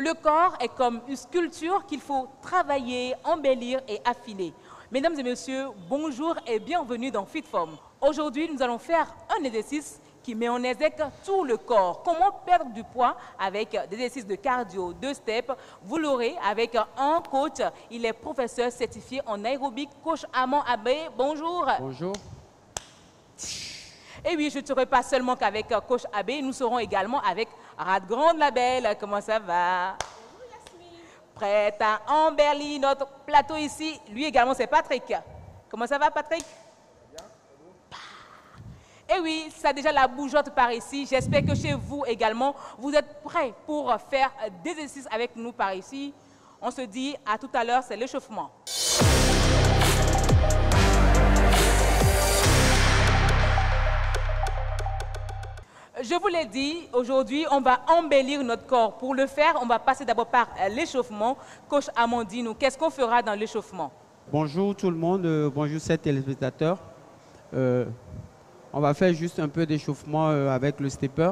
Le corps est comme une sculpture qu'il faut travailler, embellir et affiner. Mesdames et messieurs, bonjour et bienvenue dans FitForm. Aujourd'hui, nous allons faire un exercice qui met en exergue tout le corps. Comment perdre du poids avec des exercices de cardio, de step. Vous l'aurez avec un coach. Il est professeur certifié en aérobic, coach Amand Abbé. Bonjour. Bonjour. Et oui, je ne serai pas seulement qu'avec coach Abbé, nous serons également avec Radgrande Labelle. Comment ça va? Bonjour Yasmine. Prête à embellir notre plateau ici. Lui également, c'est Patrick. Comment ça va, Patrick? Et oui, ça a déjà la bougeotte par ici. J'espère que chez vous également, vous êtes prêts pour faire des exercices avec nous par ici. On se dit à tout à l'heure, c'est l'échauffement. Je vous l'ai dit, aujourd'hui, on va embellir notre corps. Pour le faire, on va passer d'abord par l'échauffement. Coach Amandine, qu'est-ce qu'on fera dans l'échauffement? Bonjour tout le monde, bonjour chers téléspectateurs. On va faire juste un peu d'échauffement avec le stepper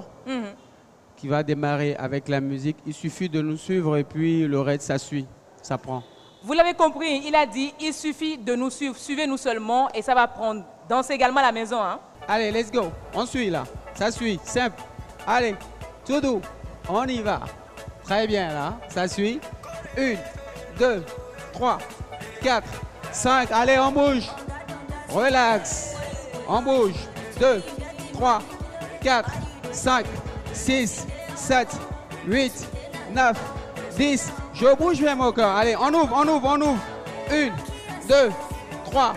qui va démarrer avec la musique. Il suffit de nous suivre et puis le reste, ça suit, ça prend. Vous l'avez compris, il a dit, il suffit de nous suivre. Suivez-nous seulement et ça va prendre. Dansez également à la maison. Hein? Allez, let's go. On suit là. Ça suit, simple. Allez, tout doux. On y va. Très bien là. Ça suit. 1, 2, 3, 4, 5. Allez, on bouge. Relax. On bouge. 2, 3, 4, 5, 6, 7, 8, 9, 10. Je bouge bien mon corps. Allez, on ouvre, on ouvre, on ouvre. 1, 2, 3,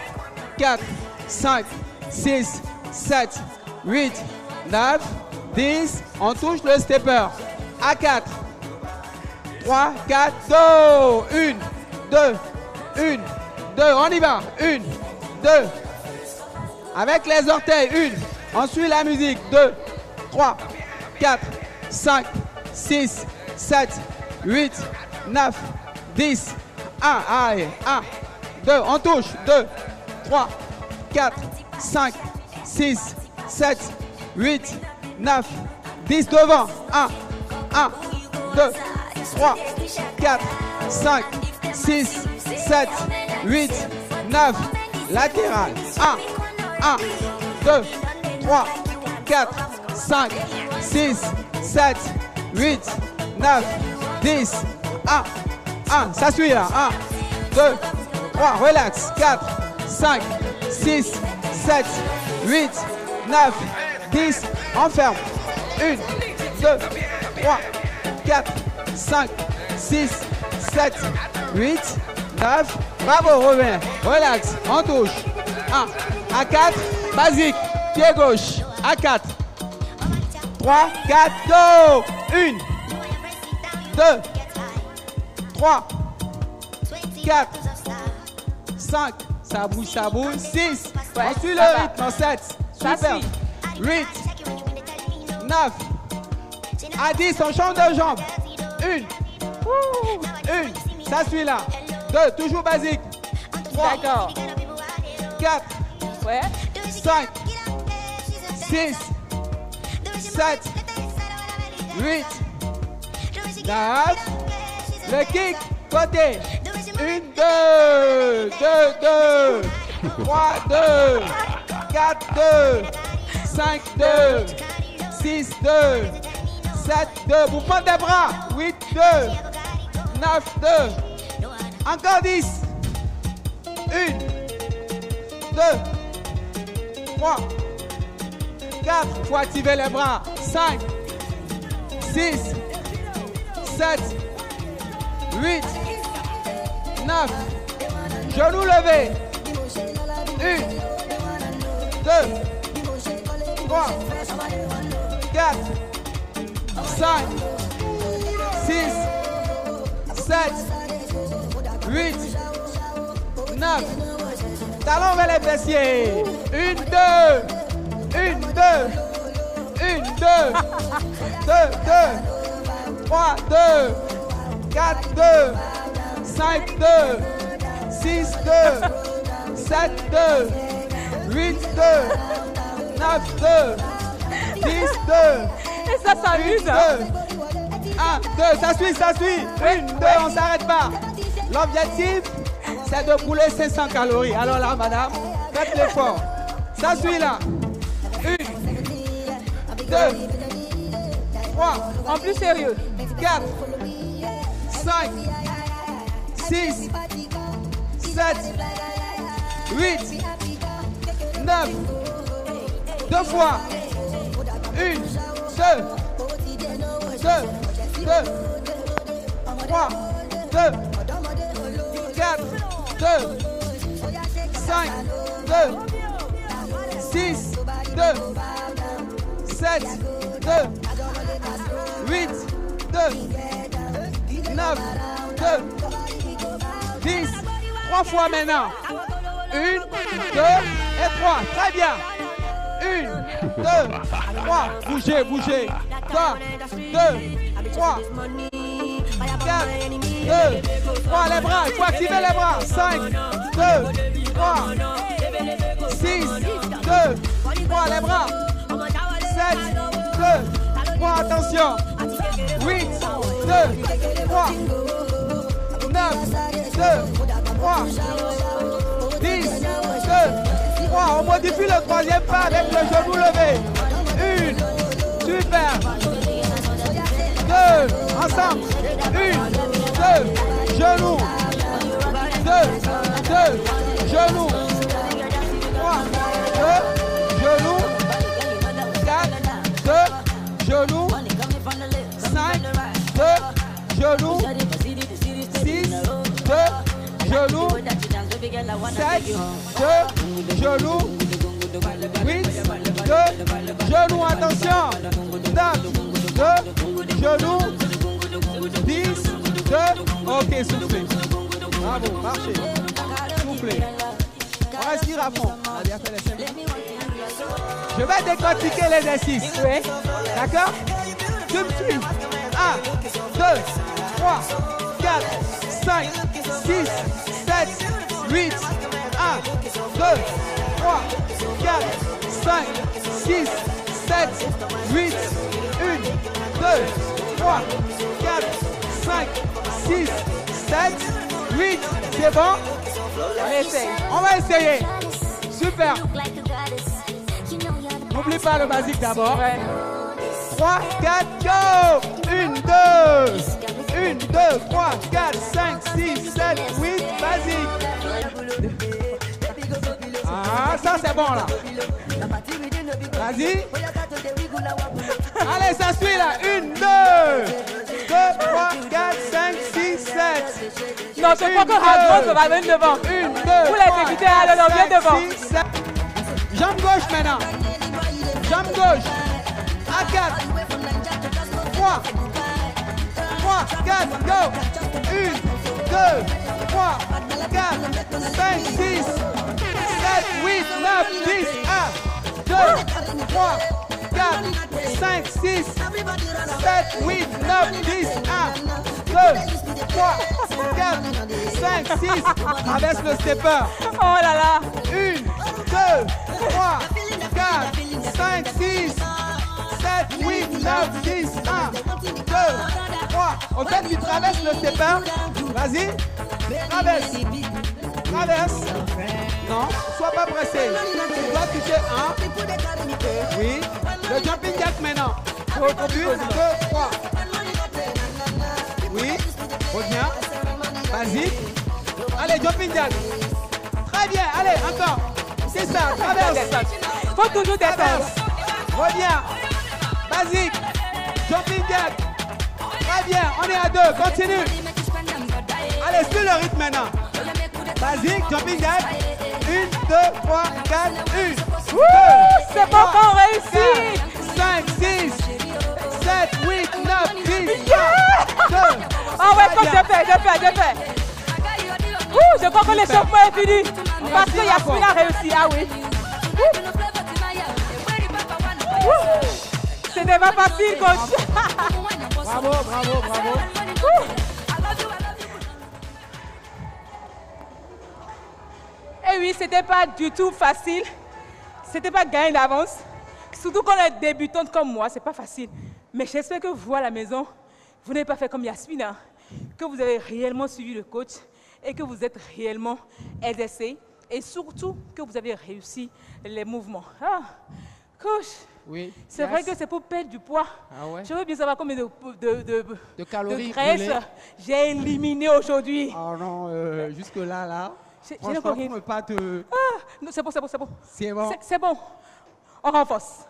4, 5, 6, 7, 8, 9, 10. On touche le stepper. À 4. 3, 4, go. 1, 2, 1, 2. On y va. 1, 2. Avec les orteils. 1. On suit la musique. 2, 3, 4, 5, 6, 7, 8, 9, 10. 1. Allez. 1, 2. On touche. 2, 3, 4, 5, 6, 7, 8, 9, 10 devant. 1, 1, 2, 3, 4, 5, 6, 7, 8, 9. Latéral. 1, 2, 3, 4, 5, 6, 7, 8, 9, 10. 1. Ça suit là. 1, 2, 3. Relax. 4, 5, 6, 7, 8, 9, 10. On ferme. 1, 2, 3, 4, 5, 6, 7, 8, 9. Bravo, Robin. Relax. On touche. 1. À 4. Basique. Pied gauche. À 4. 3, 4, go. 1, 2, 3, 4, 5. Ça bouge, ça bouge. 6. On suit le rythme. 7. Super. 8. 9. À 10, on change de jambe. 1. Ça suit là. 2. Toujours basique. 3. D'accord. 4. Ouais. 5. 6. 7. 8. 9. Le kick. Côté. 1, 2. 2, 2. 3, 2. 4, 2. 5, 2. 6, 2. 7, 2. Mouvement des bras. 8, 2. 9, 2. Encore 10. 1, 2, 3, 4. Il faut activer les bras. 5, 6, 7, 8, 9. Genoux levés. 1, 2, 3, 4, 5, 6, 7, 8, 9. Talons vers les fessiers. 1, 2. 1, 2. 1, 2. 2, 2. 3, 2. 4, 2. 5, 2. 6, 2. 7, 2. 8, 2. 9, 2. 10, 2. Et ça s'amuse. 2. 1, 2, ça suit, ça suit. 1, 2, on ne s'arrête pas. L'objectif, c'est de brûler 500 calories. Alors là, madame, faites l'effort. Ça suit là. 1, 2, 3. En plus sérieux. 4, 5, 6, 7, 8, 9, 2 fois. 1, 2, 3, 2, 4, 2, 5, 2, 6, 2, 7, 2, 8, 2, 9, 2, 10. 3 fois maintenant. 1, 2 et 3. Très bien. 1, 2, 3. Bougez, bougez. 3, 2, 3, 4, 2, 3. Les bras, il faut activer les bras. 5, 2, 3, 6, 2, 3. Les bras. 7, 2, 3. Attention. 8, 2, 3, 9, 2, 3, 10, 2, 3. On modifie le troisième pas avec le genou levé. 1, super. 2, ensemble. 1, 2, genoux. 2, 2, genoux. 3, 2, genoux. 4, 2, genoux. 5, 2, genoux. 6, 2, genoux. 7, 2, genoux. 8, 2, genoux. Attention. 9, 2, genoux. 10, 2. Ok, soufflez. Bravo, marchez. Soufflez. On respire à fond. On a bien fait les 5 minutes. Je vais décortiquer l'exercice. Oui. D'accord? Tu me suis. 1, 2, 3, 4, 5, 6, 7, 8, 1, 2, 3, 4, 5, 6, 7, 8, 1, 2, 3, 4, 5, 6, 7, 8. C'est bon? On essaye. On va essayer. Super. N'oublie pas le basique d'abord. 3, 4, go! 1, 2. 1, 2, 3, 4, 5, 6, 7, 8. Basique. Ah, ça c'est bon là. Vas-y. Allez, ça suit là. 1, 2. 2, 3, 4, 5, 6, 7. Non, je crois que Radwan va venir devant. 1, 2, vous l'exécutez, alors viens devant. 6, 7. Jambe gauche maintenant. Jambe gauche. À 4. 3. 3, 4, go. 1, 2, 3, 4, 5, 6, 7, 8, 9, 10. 1, 2, 3, 4, 5, 6, 7, 8, 9, 10. 1, 2, 3, 4, 5, 6. Avec le stepper. Oh là là. 1, 2, 3, 4, 5, 6, 7, 8, 9, 10. 1, 2, 3. Au fait, tu traverses le stepper. Vas-y. Traverse. Traverse. Non, sois pas pressé. Tu dois toucher 1. Oui. Le jumping jack maintenant. 1, 2, 3. Oui. Reviens. Vas-y. Allez, jumping jack. Très bien. Allez, encore. C'est ça. Traverse. Faut toujours descendre. Reviens. Basique. Jumping jack. Très bien. On est à 2. Continue. Allez, suis le rythme maintenant. Basique. Jumping jack. 1, 2, 3, 4, 1. C'est bon qu'on réussit. 5, 6, 7, 8, 9, 10. 2. Ah ouais, comme je fais. Ouh, je crois que l'échauffement est fini. Parce que Yasmine a réussi. Ah oui. C'était pas facile, coach. Bravo. Et oui, c'était pas du tout facile. C'était pas gagné d'avance. Surtout quand on est débutante comme moi, c'est pas facile. Mais j'espère que vous, à la maison, vous n'avez pas fait comme Yasmine, hein, que vous avez réellement suivi le coach et que vous êtes réellement exercé et surtout que vous avez réussi les mouvements. Ah, coach, Oui. c'est vrai que c'est pour perdre du poids. Ah ouais? Je veux bien savoir combien De calories de graisse brûlées. j'ai éliminé aujourd'hui. Oh non, jusque-là, là. J'ai Franchement, encore faut rien. ne pas te... Ah, non, c'est bon, c'est bon, c'est bon. C'est bon. C'est bon. On renforce.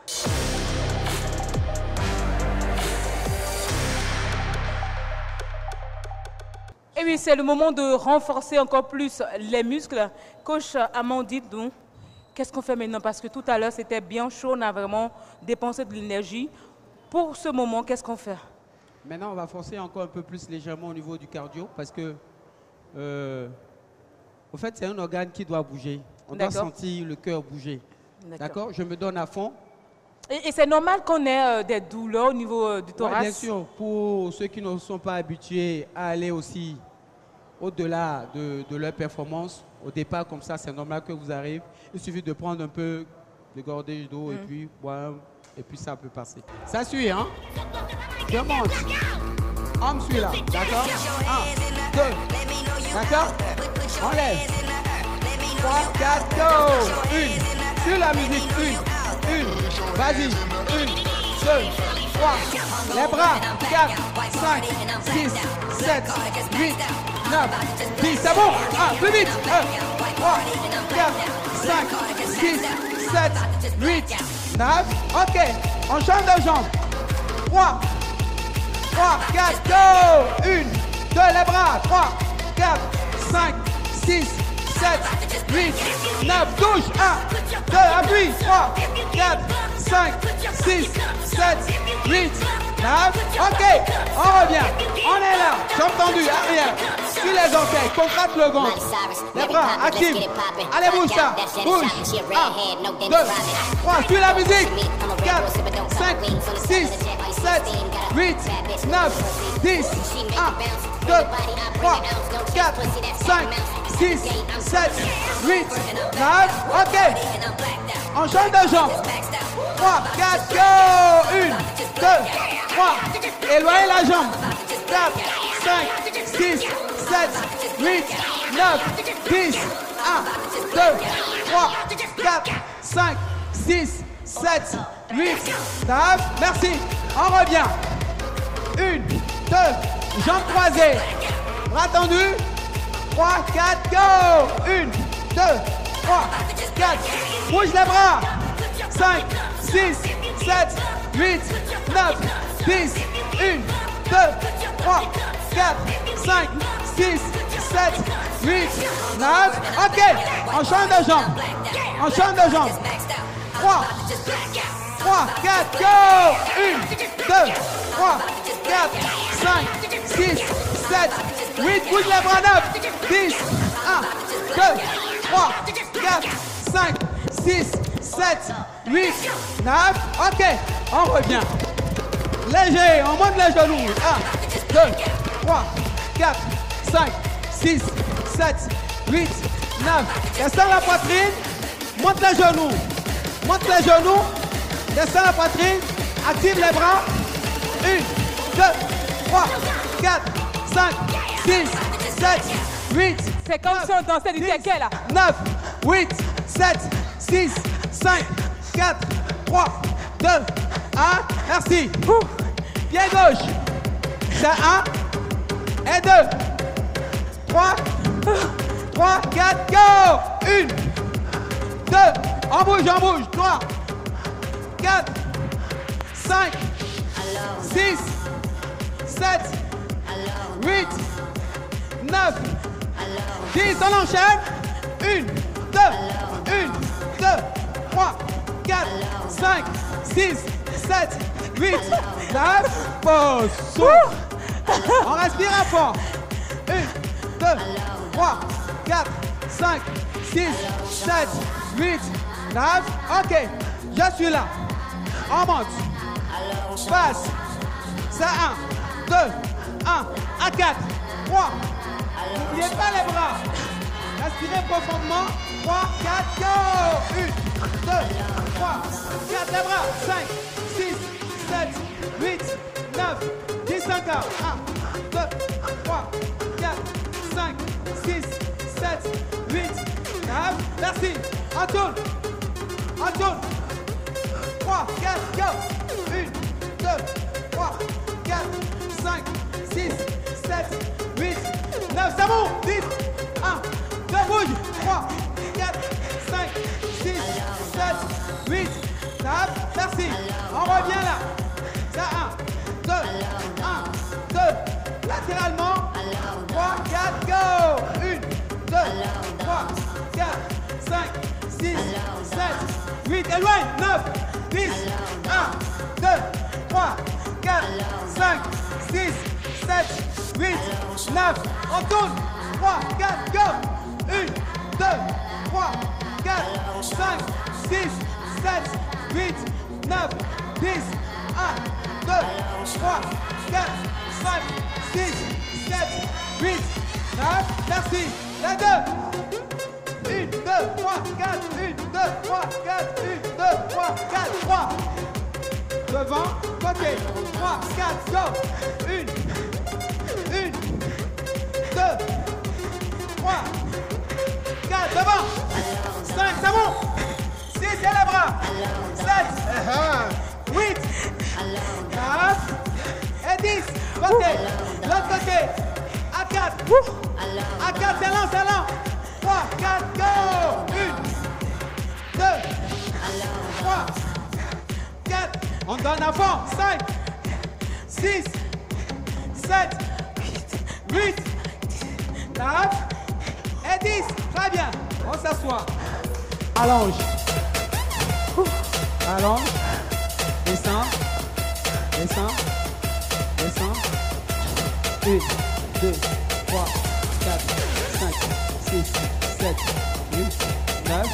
Et oui, c'est le moment de renforcer encore plus les muscles. Coach Amandine, donc, qu'est-ce qu'on fait maintenant? Parce que tout à l'heure, c'était bien chaud, on a vraiment dépensé de l'énergie. Pour ce moment, qu'est-ce qu'on fait? Maintenant, on va forcer encore un peu plus légèrement au niveau du cardio parce que, en fait, c'est un organe qui doit bouger. On doit sentir le cœur bouger. D'accord? Je me donne à fond. Et c'est normal qu'on ait des douleurs au niveau du thorax? Ouais, bien sûr, pour ceux qui ne sont pas habitués à aller aussi au-delà de leur performance, au départ, comme ça, c'est normal que vous arrivez. Il suffit de prendre un peu de gorgée d'eau et puis boire, et puis ça peut passer. Ça suit, hein? Je monte. On me suit là, d'accord? 1, 2, d'accord? On lève. 3, 4, go! 1, sur la musique, 1, vas-y, 1, 2, 3, les bras, 4, 5, 6, 7, 8, 9, 10, c'est bon, plus vite, 1, 3, 4, 5, 6, 7, 8, 9, ok, on change de jambe, 3, 4, go, 1, 2, les bras, 3, 4, 5, 6, 7, 8, 9, touche, 1, 2, appuie, 3, 4, 5, 6, 7, 8, 9, ok, on revient, on est là, jambe tendue, arrière, sur les orteils, contracte le ventre, les bras, actifs, allez bouge ça, bouge, 1, 2, 3, suis la musique, 4, 5, 6, 7, 8, 9, 10, 1, 2, 3, 4, 5, 6, 7, 8, 9, ok, on change de jambe, 3, 4, go, 1, 2, 3, éloignez la jambe, 4, 5, 6, 7, 8, 9, 10, 1, 2, 3, 4, 5, 6, 7, 8, 9, merci, on revient, 1, 2, jambes croisées, bras tendus, 3, 4, go, 1, 2, 3, 4, bouge les bras, 5, 6, 7, 8, 9, 10, 1, 2, 3, 4, 5, 6, 7, 8, 9, ok, on change de jambe, 3, 4, go, 1, 2, 3, 4, 5, 6, 7, 8, bouge les bras, 9, 10, 1, 2, 3, 4, 5, 6, 7, 8, 9, ok, on revient. Léger, on monte les genoux. 1, 2, 3, 4, 5, 6, 7, 8, 9. Descends la poitrine, monte les genoux. Descends la poitrine, active les bras. 1, 2, 3, 4, 5, 6, 7, 8. C'est comme si on dansait du tequet là. 9, 8, 7, 6, 5, 4, 3, 2, 1. Merci. Pied gauche. C'est 1 et 2. 3, 4, go. 1, 2, on bouge. 3, 4, 5, 6, 7, 8, 9, 10, on enchaîne. 1, 2, 3, 4, 5, 6, 7, 8, 9, pause. On respire à fond. 1, 2, 3, 4, 5, 6, 7, 8, 9. Ok, je suis là. On monte. Passe. C'est 1, 2, 1, à 4, 3. N'oubliez pas les bras. Respirez profondément. 3, 4, go. 1, 2, 3, 4, les bras. 5, 6, 7, 8, 9, 10 encore. encore. 1, 2, 3, 4, 5, 6, 7, 8, 9. Merci. On tourne. 3, 4, go. 1, 2, 3, 4, 5, 6, 7, 8, 9. C'est bon. 10. 1, 2, bouge. 3, 4, 5, 6, 7, 8, 9. Merci. On revient là. Ça, 1, 2, 1, 2. Latéralement. 3, 4, go. 1, 2, 3, 4, 5, 6, 7, 8. Éloigne. 9, 10. 1, 2, 3, 4, 5, 6, 7, 8, 9. On tourne. 3, 4, go. 1, 2, 3, 4, 5, 6, 7, 8, 9, 10. 1, 2, 3, 4, 5, 6, 7, 8, 9. Merci. La 2. 1, 2, 3, 4, 1, 2, 3, 4, 1, 2, 3, 4, 3. Devant, côté. 3, 4, go. 1, 2, 3, 4, devant. 5, c'est bon. 6, et les bras. 7, 8, 9 et 10. Côté. L'autre côté. À 4. À 4, c'est lent, c'est lent. 3, 4, go. 1, 2, 3, 4. On donne à fond. 5, 6, 7, 8, 9 et 10. Très bien. On s'assoit. Allonge. Allonge. Descend. Descend. Descend. 1, 2, 3, 4, 5, 6, 7, 8, 9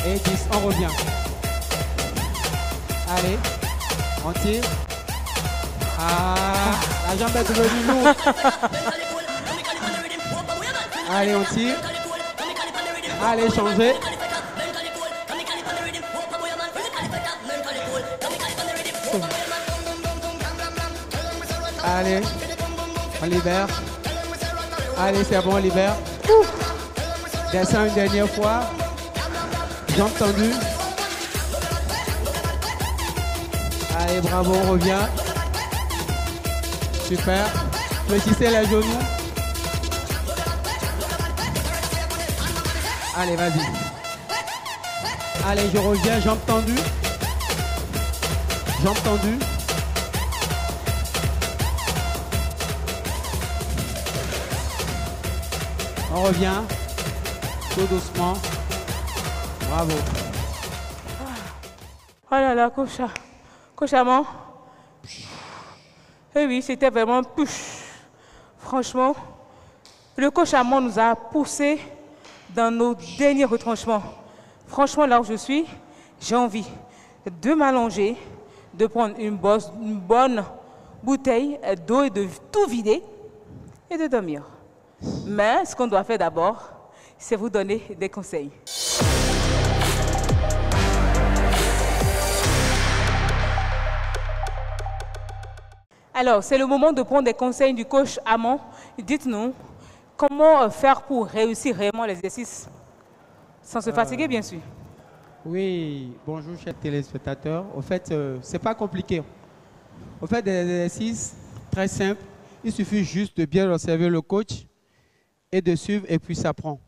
et 10. On revient. Allez. On tire. Ah, la jambe est devenue lourde. Allez, on tire. Allez, changez. Allez, on libère. Allez, c'est bon, on libère. Descends une dernière fois. Jambes tendues. Allez, bravo, on revient. Super. Fléchissez les genoux. Allez, vas-y. Allez, je reviens, jambes tendues. Jambes tendues. On revient. Tout doucement. Bravo. Oh là là, coach Amand. Eh oui, c'était vraiment push. Franchement, le coach Amand nous a poussé dans nos derniers retranchements. Franchement, là où je suis, j'ai envie de m'allonger, de prendre une bonne bouteille d'eau et de tout vider et de dormir. Mais ce qu'on doit faire d'abord, c'est vous donner des conseils. Alors, c'est le moment de prendre des conseils du coach Amand. Dites-nous, comment faire pour réussir réellement l'exercice sans se fatiguer, bien sûr? Oui, bonjour chers téléspectateurs. Au fait, c'est pas compliqué. Au fait, des exercices très simples. Il suffit juste de bien observer le coach et de suivre et puis ça prend.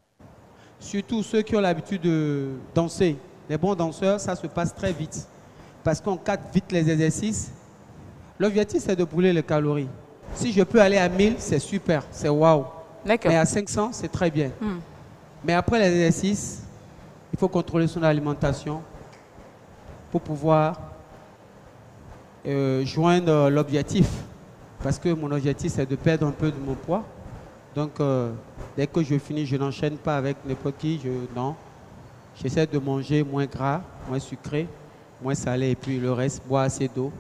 Surtout ceux qui ont l'habitude de danser. Les bons danseurs, ça se passe très vite. Parce qu'on cadre vite les exercices. L'objectif, c'est de brûler les calories. Si je peux aller à 1000, c'est super, c'est waouh. Mais à 500, c'est très bien. Mais après les exercices, il faut contrôler son alimentation pour pouvoir joindre l'objectif. Parce que mon objectif, c'est de perdre un peu de mon poids. Donc, dès que je finis, je n'enchaîne pas avec n'importe qui. Non. J'essaie de manger moins gras, moins sucré, moins salé. Et puis le reste, boire assez d'eau.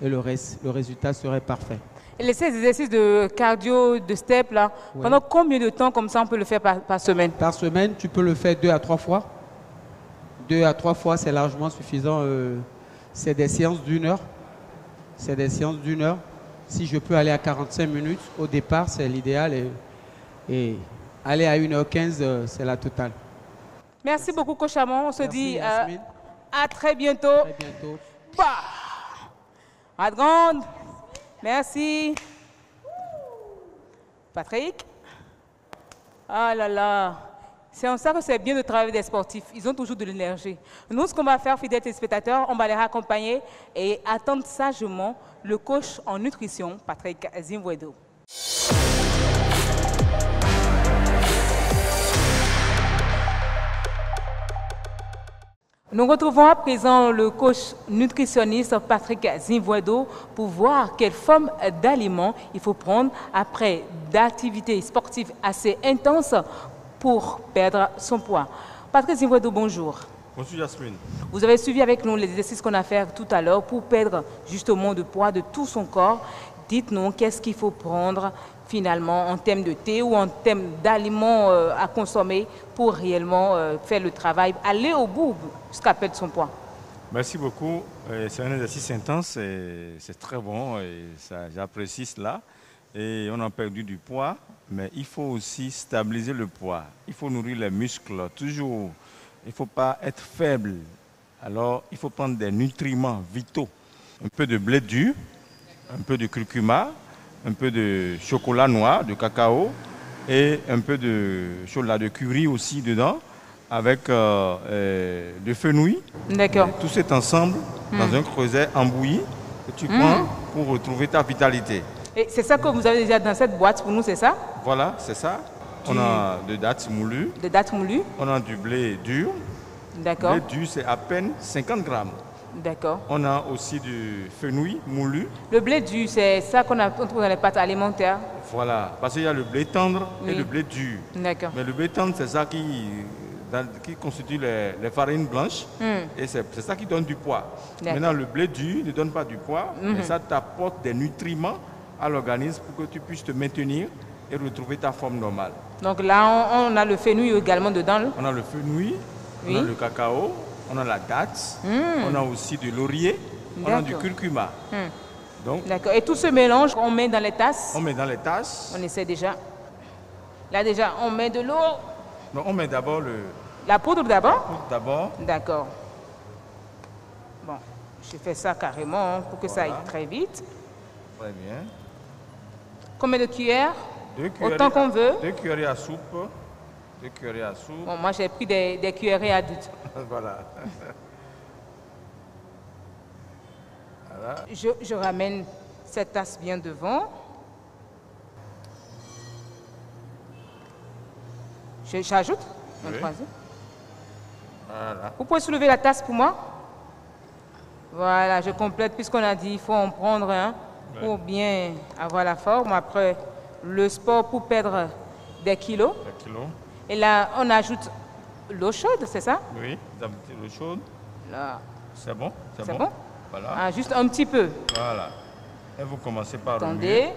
Et le résultat serait parfait. Et ces exercices de cardio, de step, là, pendant combien de temps comme ça on peut le faire par semaine? Par semaine, tu peux le faire 2 à 3 fois. 2 à 3 fois, c'est largement suffisant. C'est des séances d'1 heure. C'est des séances d'1 heure. Si je peux aller à 45 minutes, au départ, c'est l'idéal. Et aller à 1h15, c'est la totale. Merci beaucoup, Coach Amon. On se Merci, dit Yasmine. à très bientôt. Très bientôt. Bah. À grande. Merci. Patrick. Ah là là. C'est en ça que c'est bien de travailler avec des sportifs. Ils ont toujours de l'énergie. Nous, ce qu'on va faire, fidèles téléspectateurs, on va les raccompagner et attendre sagement le coach en nutrition, Patrick Zimwedo. Nous retrouvons à présent le coach nutritionniste Patrick Zimwedo pour voir quelle forme d'aliments il faut prendre après d'activités sportives assez intenses pour perdre son poids. Patrick Zimwedo, bonjour. Bonjour Yasmine. Vous avez suivi avec nous les exercices qu'on a fait tout à l'heure pour perdre justement de poids de tout son corps. Dites-nous qu'est-ce qu'il faut prendre finalement en termes de thé ou en termes d'aliments à consommer pour réellement faire le travail, aller au bout jusqu'à perdre son poids. Merci beaucoup. C'est un exercice intense et c'est très bon et j'apprécie cela. Et on a perdu du poids, mais il faut aussi stabiliser le poids. Il faut nourrir les muscles toujours. Il ne faut pas être faible. Alors, il faut prendre des nutriments vitaux. Un peu de blé dur, un peu de curcuma, un peu de chocolat noir, de cacao et un peu de chocolat de curry aussi dedans avec de fenouil. D'accord. Tout cet ensemble dans un creuset embouilli que tu prends pour retrouver ta vitalité. Et c'est ça que vous avez déjà dans cette boîte pour nous, c'est ça? Voilà, c'est ça. On a de dattes moulues. De dattes moulues. On a du blé dur. D'accord. Le blé dur, c'est à peine 50 grammes. D'accord. On a aussi du fenouil moulu. Le blé dur, c'est ça qu'on trouve dans les pâtes alimentaires. Voilà, parce qu'il y a le blé tendre et le blé dur. D'accord. Mais le blé tendre, c'est ça qui constitue les farines blanches et c'est ça qui donne du poids. Maintenant, le blé dur ne donne pas du poids, mais ça t'apporte des nutriments à l'organisme pour que tu puisses te maintenir et retrouver ta forme normale. Donc là, on a le fenouil également dedans. On a le fenouil, on a le cacao, on a la date, on a aussi de laurier, on a du curcuma. D'accord. Et tout ce mélange, on met dans les tasses. On met dans les tasses. On essaie déjà. Là déjà, on met de l'eau. Non, on met d'abord la poudre d'abord. D'abord. D'accord. Bon, je fais ça carrément pour que ça aille très vite. Très bien. Combien de cuillères? 2 cuillères. Autant qu'on veut. 2 cuillères à soupe. 2 cuillères à soupe. Bon, moi j'ai pris des cuillères adultes. Voilà. Voilà. Je ramène cette tasse bien devant. J'ajoute un troisième. Voilà. Vous pouvez soulever la tasse pour moi? Voilà, je complète puisqu'on a dit qu'il faut en prendre un pour bien avoir la forme. Après le sport pour perdre des kilos. Des kilos. Et là, on ajoute l'eau chaude, c'est ça? Oui, vous ajoutez l'eau chaude. Là. C'est bon? C'est bon? Voilà. Ah, juste un petit peu. Voilà. Et vous commencez par attendez.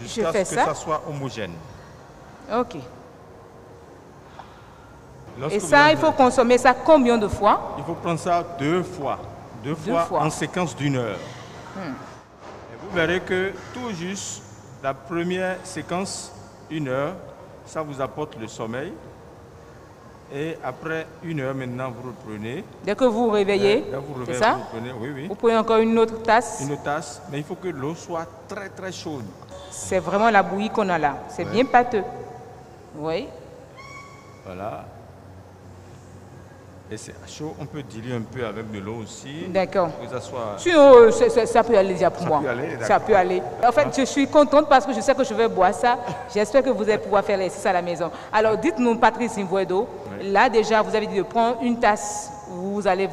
Jusqu'à ce que ça soit homogène. Ok. Et ça, il faut consommer ça combien de fois? Il faut prendre ça 2 fois. 2 fois en séquence d'1 heure. Et vous verrez que tout juste la première séquence, 1 heure, ça vous apporte le sommeil. Et après 1 heure, maintenant, vous reprenez. Dès que vous réveillez, c'est ça? Vous reprenez, oui, oui. Vous prenez encore une autre tasse? Une autre tasse, mais il faut que l'eau soit très, très chaude. C'est vraiment la bouillie qu'on a là. C'est bien pâteux. Oui. Voilà. Et c'est chaud, on peut diluer un peu avec de l'eau aussi. D'accord. Que ça soit... Sinon, ça peut aller déjà pour moi. Ça peut aller. En fait, je suis contente parce que je sais que je vais boire ça. J'espère que vous allez pouvoir faire l'exercice à la maison. Alors, dites-nous, Patrick Zimwedo, là déjà, vous avez dit de prendre une tasse, vous allez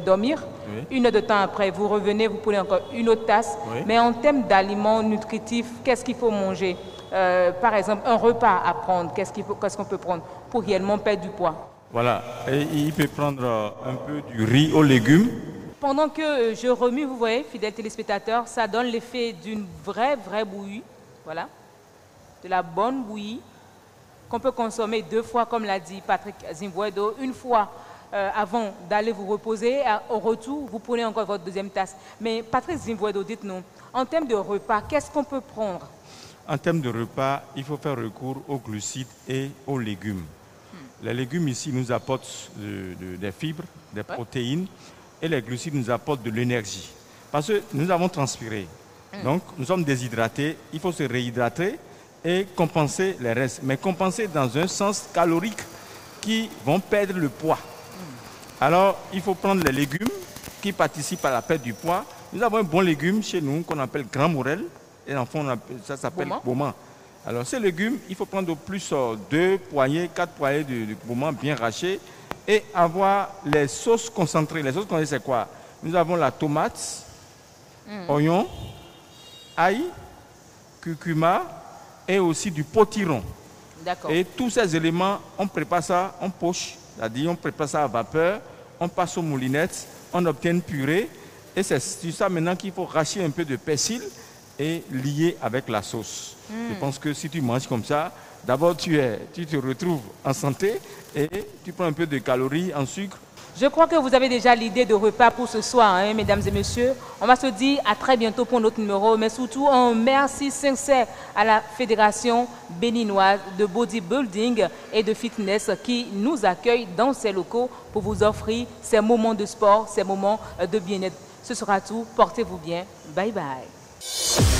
dormir. Oui. 1 heure de temps après, vous revenez, vous prenez encore une autre tasse. Oui. Mais en termes d'aliments nutritifs, qu'est-ce qu'il faut manger? Par exemple, un repas à prendre, qu'est-ce qu'on peut prendre pour réellement perdre du poids? Voilà, et il peut prendre un peu du riz aux légumes. Pendant que je remue, vous voyez, fidèles téléspectateurs, ça donne l'effet d'une vraie bouillie. Voilà, de la bonne bouillie qu'on peut consommer 2 fois, comme l'a dit Patrick Zimwedo, 1 fois avant d'aller vous reposer. Au retour, vous prenez encore votre deuxième tasse. Mais Patrice Zimvouedo, dites-nous, en termes de repas, qu'est-ce qu'on peut prendre? En termes de repas, il faut faire recours aux glucides et aux légumes. Les légumes ici nous apportent des fibres, des protéines, et les glucides nous apportent de l'énergie. Parce que nous avons transpiré. Donc, nous sommes déshydratés, il faut se réhydrater et compenser les restes. Mais compenser dans un sens calorique qui vont perdre le poids. Alors, il faut prendre les légumes qui participent à la perte du poids. Nous avons un bon légume chez nous qu'on appelle grand morel. Et en fond, ça s'appelle bauman. Alors, ces légumes, il faut prendre au plus 2 poignées, 4 poignées de bauman bien rachés et avoir les sauces concentrées. Les sauces concentrées, c'est quoi? Nous avons la tomate, oignon, ail, curcuma et aussi du potiron. Et tous ces éléments, on prépare ça, on poche, c'est-à-dire on prépare ça à vapeur, on passe aux moulinettes, on obtient une purée. Et c'est sur ça maintenant qu'il faut racher un peu de persil et lier avec la sauce. Je pense que si tu manges comme ça, d'abord tu te retrouves en santé et tu prends un peu de calories en sucre. Je crois que vous avez déjà l'idée de repas pour ce soir, hein, mesdames et messieurs. On va se dire à très bientôt pour notre numéro, mais surtout un merci sincère à la Fédération béninoise de bodybuilding et de fitness qui nous accueille dans ses locaux pour vous offrir ces moments de sport, ces moments de bien-être. Ce sera tout. Portez-vous bien. Bye bye.